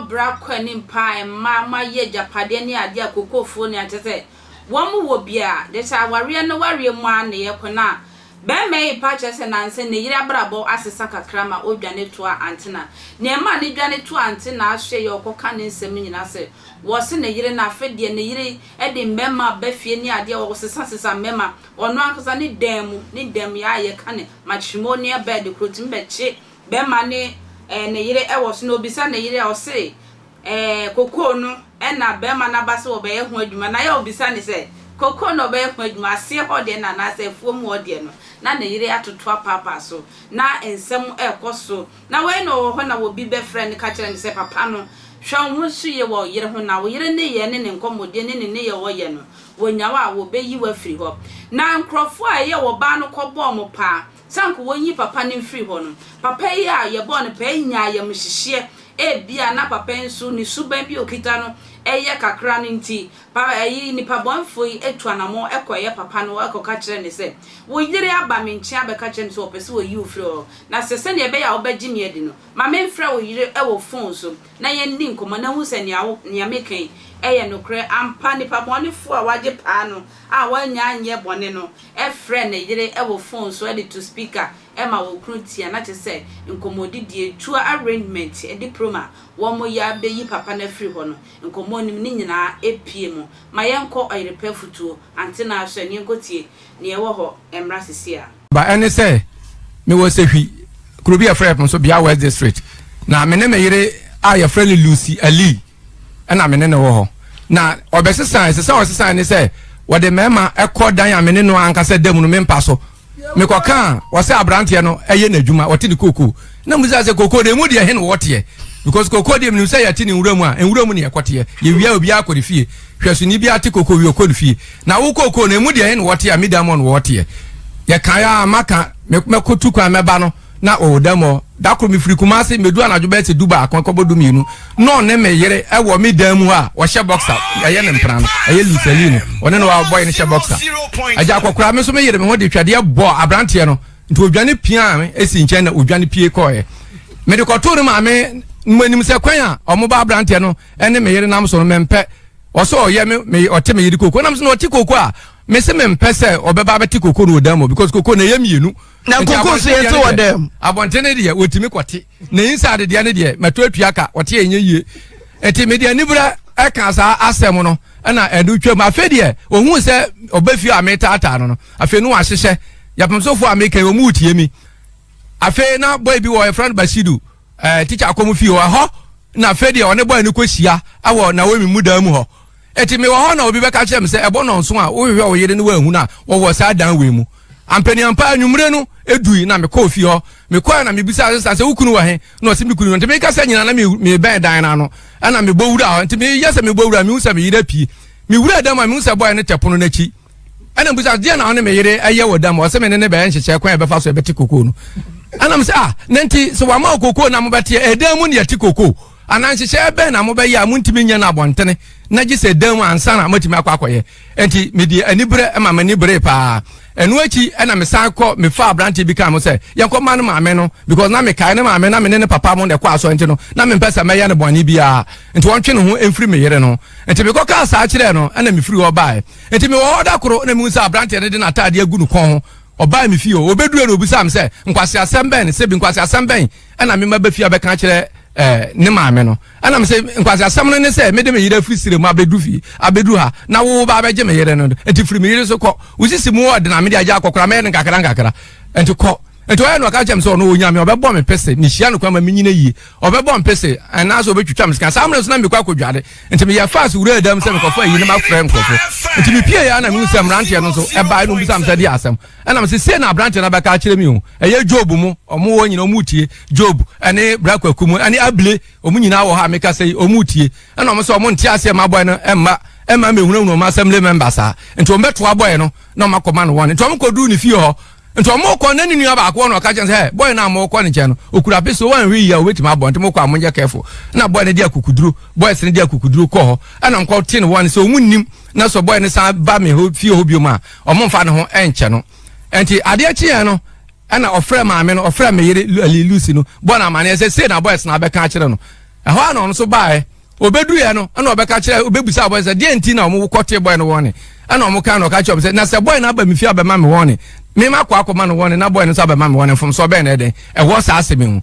bra kwani mpa ma ye japade ne ade akokofo ne atese wo wo bia de sha ware no ware mu ane ye kona be me pa chese nanse ne yire abrabo asesa kakrama odwane to antena ne ma ne dwane to antena ahwe ye okoka ne nsem nyina se wo se ne yire na afede ne yire e de mema ba fie ne ade wo sesa mema ono ankasa ne dem ya ye kane matrimonial bed krotim be che be ma ne yire e wo se no bisa ne yire o se koko no na be ma na ba se wo be ye ho adwuma na ye obisa ne se koko no be ho adwuma se ho de na na se fuom ho de no na ne yire atotoa papa so na ensem ekoso na we no ho na wo bi be friend ka kire ne se papa no hwan ho su ye wo yire ho na wo yire ne ye ne nkomode ne ye wo ye no wo nyawa wo be yi wa firi ho na nkrofo a ye wo ba no kobo mo pa sanko wonyi papa ne mfiri ho no papa yi a ye bo no pa nya ye mhihye bia na papa nsu ni suban bi okita no eye kakra no nti pa yi ni pa bonfo yi etuanamo ekoye papa no ekoka kire ne se wo yire aba me nchi abeka kire ne se opese wo yi ofro na sese ne be ya obaji me edi no ma me mfra wo yire ewo phone so na ye ndi nkomo na hu se ne mekan eye no kre ampa ni pa bonfo a waje pa no a wanya anye bone no efre ne yire ewo phone so edi to speaker ema wo krutia na te se nkomodi die tua arrangement edi proma wo mo ya be yi papa na free ho no nkomo nim ni nyina epie mu ma yenko oyirepa futuo antena ahwe ne nkotie ne ewo ho emra sisia ba ene se me wo se hwi krobi afrep so bia West District na me ne me yire a ya friendly Lucy Ali na me ne wo ho na obesesa se ne se wo de mema ekodan ya me ne no ankasa dam no me mpa so me koka wose abrante no eye na adwuma wote de koko na muza se koko de mu de he no wote because koko de mu say yati ni nwuramu a nwuramu ne yakote ye wia obi akore fie hweso ni bi ate koko wi okore fie na wo koko na mu de he no wote a medamon wote ye kan ya maka me kotu kwa meba no na o demo da kro me firi kumase medu anadwo be se duba akonkobodu mienu no ne me yere e wo medamu a wo hye boxer eye ne mpran eye lusalino one no wa boy ne hye boxer aja akokora me so me yere me ho de twade bo abrante no nti odwane pia me esi nchen na odwane pie koye me de kotoru ma me mmanim se kwan a omo ba abrante no ene me yere nam so no mempe oso ye me ote me yere koko nam so no ote koko a me se mempe se obeba beti koko no odamo because koko na ye mienu na koko so ye to odam abontene de wotimi kwate na inside de ne de mato atuaka wote enye yie enti me de anibra eka sa asem no na edu twam afa de ohun se obafi ameta ata no afa no ahyehe yapamsofo ameka wo mu tie mi afa na boy bi wo friend Bashidu teacher akomu fi ho na afa de one boy no kohia awo na wo mi muda mu ho enti me wo ho na obi beka kyem se ebo no nso a wo hwe wo yede ne wa hu na wo sa dan we mu ampani ampa anwumre no edui na me ko fi ho me ko na me bisa se wukunu wa he na osi me kunu enti me ka sa nyina na me ben dan na no ana me bowura enti me yesa me bowura me usa me yida pi me wura da ma me usa boy ne tepono na chi ana bisa dia na one me yire aye wodam o se me ne be nhyeche kwan e be fa so e beti koko no ana me se nenti so wa ma koko na mo beti edam mu ne yati koko ana nhyeche be na mo be ya mu ntimi nya na abontene na gi se dam ansa na matimi akwakoye enti me di anibre ma mani bre pa enu achi na me san ko me fa abrante bi ka mo se yenko ma no maame no because na me kai ne maame na me ne papa mo de kwa so enti no na me mpesa me ya ne boni bia enti won twe ne ho emfiri me yere no enti me ko ka sa kire no na me firi obae enti me wo da koro na me nsa abrante ne de na tade agu no kon obae me fi o obedure no obusa am se nkwase asemben ne se bi nkwase asemben na me ma ba fi abeka kire ne maame no ana me se nkwase asam no ne se me de me yere firi sire mu abedu ha na wo ba beje me yere no enti firi me yere so ko usisi mu ode na me de aja akokora me ne kakara enti ko enti wa no ka chem so no onya me obebo me pese ni hia no kwa ma menyina yi obebo me pese na so obetwitwa me sika sam no so na me kwa kodwade enti me ya fast wura adam se me kofa yi ne ma frame kofo enti me pie ya na me usam rantie no so e ba no bisam se dia asam ana me se na brantie na ba ka kire mi o eye job mu omo wo nyina omutie job ane brakwaku mu ane able omu nyina wo ha me ka se omutie ana omo so omo ntia se ma boy no emma me hunu ma assembly members a enti ombeto aboy no na makoma no won enti omo kodu ni fie ho nto mo ko na ninu aba ko no ka chen se boy na mo ko ne chen no okura peso wan wi ya wetima bo nto mo ko amonje careful na boy ne dia kukuduru boy se ne dia kukuduru ko ho ana nko tin one so munnim na so boy ne sa ba me ho fie ho bioma omo mfa ne ho enche no enti ade chi no ana ofre ma me no ofre me yire ali lucy no boy na ma ne se na boy se na be ka kire no ɛhɔ na ɔno so bae obedu ye no na obeka kire obebusa boy say de enti na omo kote boy no woni na omo kan no ka kire say na say boy na ba mi fi abema me woni me ma kwa akoma no woni na boy no so abema me woni fom so be na eden ɛwɔ sa asemi hu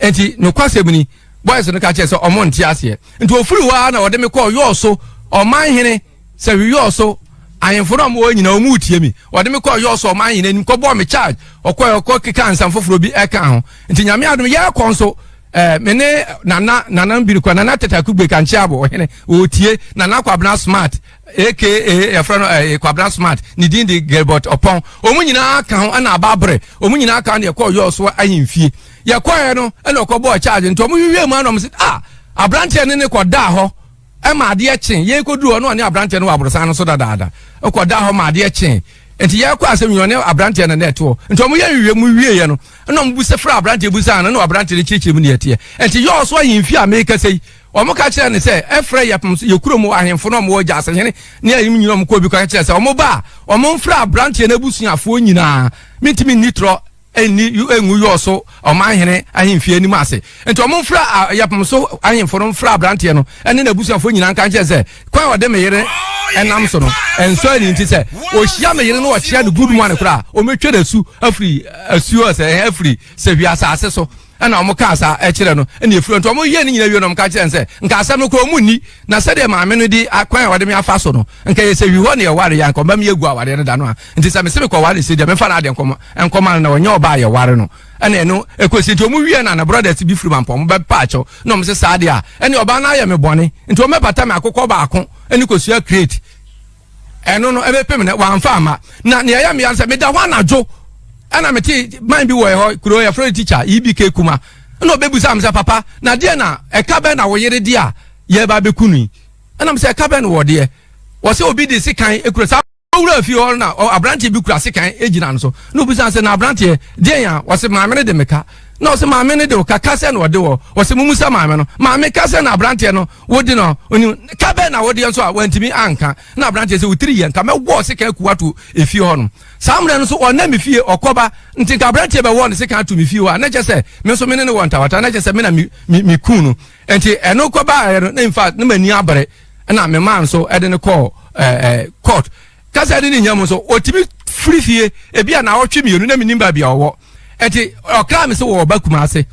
enti no kwasem ni boys no ka kire say omo nti ase enti ofuru wa na ode me call yo so oman hene say wi yo so ayemfo no mo nyina omu tie mi ode me call yo so oman hene nim ko bo me charge okọ kika ansam foforo bi eka ho enti nyame adom ye konso mene nana mbiri kwa nana teta kugbe kanche abo hene otie nana kwabna smart aka efrano kwabna smart ni din de gelbot opon omu nyina aka ho ana ababre omu nyina aka na ekọ yo so ahimfie ye kwa no na okọbo charge nto omu wiwe mu anom sit abrante ne kọ da ho e ma ade echen ye koduru no ne abrante no abrosan no so dadaada okọ da ho ma ade echen enti ye kwa asem nyone abrante na neto enti omu ye wiwe mu wiye no na mbu se fra abrante busa na abrante le chichi mu ne etie enti yo so ahimfie America sei omu ka kire ne se efre yapum ye kuromu ahemfo no mo gya asehene ne ayim nyina mo ko bi ka kire se omu ba omu fra abrante na busuafo nyina mitimi nitro eni engu yo so omahene ahemfie ni mase enti omu fra yapum so ahemfo no fra abrante no ene na busuafo nyina kan kire se kwan ode meyere enam so no enso ni nti se ohia meyere no ohia no good man kra o metwe da su afri asuo se afri se wi asase so ana omu ka asa kire no ene efuro nto omu ye ni nyina wi no ka kire se nka asem no ko mu ni na se de maame no di akwan ode me afa so no nka ye se wi ho ne ye ware ya nko bam ye gu aware no da no nti se me se me ko ware se de me fa na de nkoma na onye oba ye ware no ene eno ekosi nti omu wi na brothers bi furu mampom be paacho no me se saade a ene oba na ye me bone nti o me pata me akokọ ba ako ene kosua create eno no ebe pem na wanfa ama na ne ya me yanse me da ho anajo ana meti man bi wo ho kuro ya friend teacher ibk kuma na obebusa am se papa na de na eka be na wo yere de a ye ba be kunu ana me se eka be na wo de wo se obi de sikan ekuro sa owura fi ho na abrante bi kura sikan ejina no so na obusa se na abrante de ya wo se maame de meka na wo se maame ne de o kaka se na wo de wo se mumusa maame no maame ka se na abrante no wo de no oni ka be na wo de so a wantimi anka na abrante se wo 3 yen ka me wo sikan kuwato efi ho no samre no so ona me fie okoba nti ka abrante be wo ne sikan to me fie ho na je se me so me ne won tawata na je se me na mi kunu enti eno koba na in fact na mani abere na me man so e de ne call court kasa de ni nyam so otimi free fie e bia na otwe mienu na minimba bia owo enti okra me se wo bakuma ase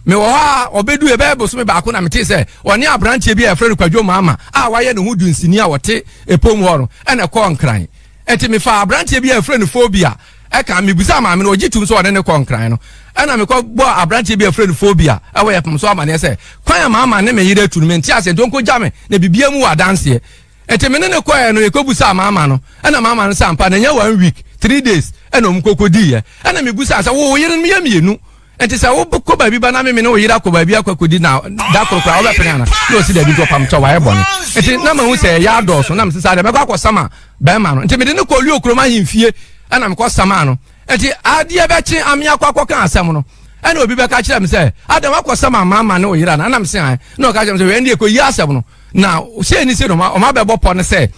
me wo ha obedu e bebo so me ba ko na mete se oni abrante bia e frere kwadwo mama a waye ne ho dunsini a wote epom horo ene ko nkran enti me fa abrante bia e frere ne phobia e ka me busa ma me no ogitum so ne ko nkran no ena me ko bo abrante bia e frere ne phobia e waye pom so ama ne se kwan mama ne me yire tunu me nti ase donko jame na bibia mu wadanse enti me ne ko no e ko busa mama no ena mama no sampa na nya 1 week 3 days ena omkokodi ye ena me busa asa wo yire me yamienu enti sa wo ko ba bi ba na me ne wo yira ko ba bi akokodi na da korokora wo be pena na no si da bi go pam cho wa ye bone enti na ma hu se ya do so na me sisa de me kwa sama ba ma no enti me de ne ko li okroma himfie ena me ko sama no enti ade be chi amia kwa kan asem no ena obi be ka kire me se adam akwa sama mama ne wo yira na me se na o ka kire me se we ndi ko yi asem no na se ni se no ma be bo po ne se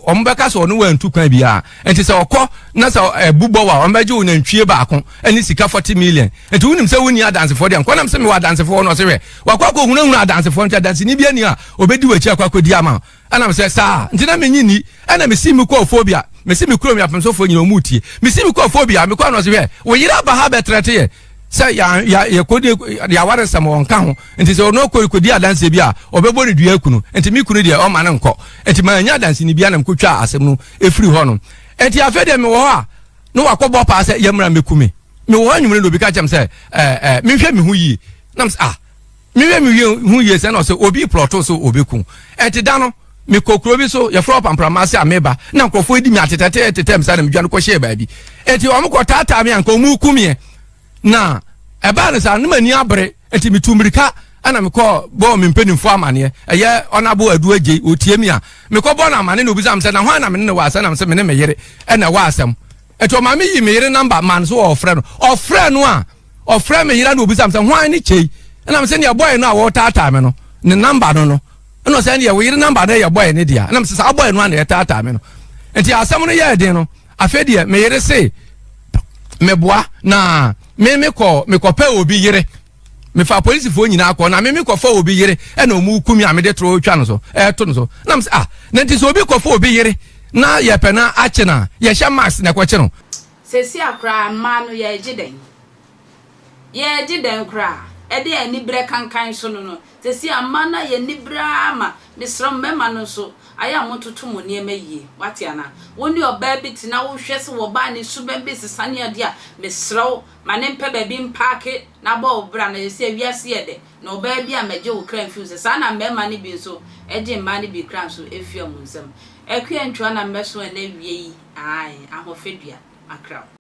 ombeka so no wantu kan bia enti se okọ na se bubo wa ombeje unantwie baako ani sika 40 million enti unim se wuni adance for dem konam se me wa dance for no se we wakọ hunahuna adance for ntia dance ni bia ni a obedi wachi akọ di ama ana me se sa enti na menyi ni ana me si mi ko phobia me si mi kuro mi apemso fo nyina omutie me si mi ko phobia me ko no se we wo yira ba ha betrete ye se ya kodi ya ware samo onka ho enti se ono kodi adanse bia obebo ne dua kunu enti mi kunu de o ma ne nko enti ma nya adanse ni bia na mkotwa asem no efiri ho no enti afede me wo ha no wakobo pa se yamra mekumi me wo anwumre no bi ka chem se me hwe me hu yi na me hwe me hu yi se na se obi ploto so obeku enti da no me kokro bi so ye fro pampram ase ameba na nkofo edi mi atetete tetem sa na me dwa no ko hye ba bi enti o mko tata me anka o mu kumie na eba ne sa nima ni abre enti mitumrika ana me ko bo me mpanimfo amane eye onabo adu age otiemi a me ko bo na amane na obisa am se na ho na me ne wa se na me se me ne me yere ena wa asem eto ma me yi me yere number man so ofre no a ofre me yere na obisa am se ho an ni chei na me se ne boy no a wo tata me no ne number no se ne wo yere number na ye boy ne dia na me se sa boy no a na tata me no enti asem no ye den no afedie me yere se me boa na me ko pe obi yere me fa police fo nyina akọ na me kọfa obi yere e na omu kumi a me de tro twa no so to no so na me na nti so obi kọfa obi yere na ye pe na ache na ye hye max na kwache no sesi akra ma no ye giden kra e de ani bre kankan so no sesi amana ye ni bra ma misrom mema no so aya mototo mo ne mayie wate ana woni oba bi tina wo hwe se wo ba ne suba bi sesane ade a misro mane mpe ba bi mpaake na ba obra na sesi awiase ye de na oba bi a meje wo kran fuse sa na mema ne bi so eje ma ne bi kran so efia mu nsam ekwe ntwa na mbeso na wie yi ai ahofedua akra